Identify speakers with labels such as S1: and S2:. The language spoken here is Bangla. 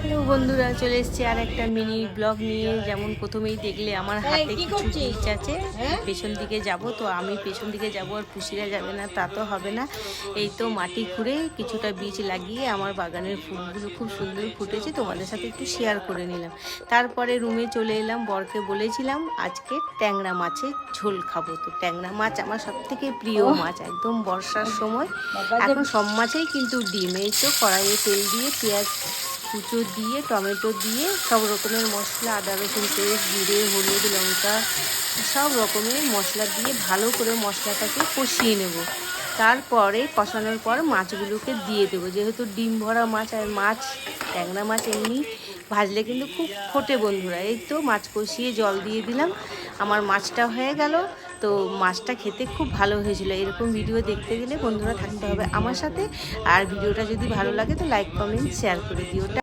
S1: হ্যালো বন্ধুরা, চলে এসেছি আর একটা মিনি ব্লগ নিয়ে। যেমন প্রথমেই দেখলে আমার হাতে কিছু বীজ আছে, পেছন দিকে যাব। তো আমি পেছন দিকে যাব আর পুষিরা যাবে না তা তো হবে না। এই তো মাটি খুঁড়ে কিছুটা বীজ লাগিয়ে আমার বাগানের ফুলগুলো খুব সুন্দর ফুটেছে, তোমাদের সাথে একটু শেয়ার করে নিলাম। তারপরে রুমে চলে এলাম, বরকে বলেছিলাম আজকে ট্যাংরা মাছের ঝোল খাবো। তো ট্যাংরা মাছ আমার সব থেকে প্রিয় মাছ, একদম বর্ষার সময়। এখন সব মাছেই কিন্তু ডিম। এই তো কড়াইয়ে তেল দিয়ে পেঁয়াজ কুচো দিয়ে, টমেটো দিয়ে, সব রকমের মশলা, আদা রসুন পেস্ট, জিরে, হলুদ, লঙ্কা, সব রকমের মশলা দিয়ে ভালো করে মশলাটাকে কষিয়ে নেব। তারপরে কষানোর পর মাছগুলোকে দিয়ে দেবো। যেহেতু ডিম ভরা মাছ, আর মাছ ট্যাংরা মাছ এমনি ভাজলে কিন্তু খুব ফোটে বন্ধুরা। এই তো মাছ কষিয়ে জল দিয়ে দিলাম, আমার মাছটা হয়ে গেল। তো মাছটা খেতে খুব ভালো হয়েছিল। এরকম ভিডিও দেখতে গেলে বন্ধুরা থাকতে হবে আমার সাথে। আর ভিডিওটা যদি ভালো লাগে তো লাইক, কমেন্ট, শেয়ার করে দিও।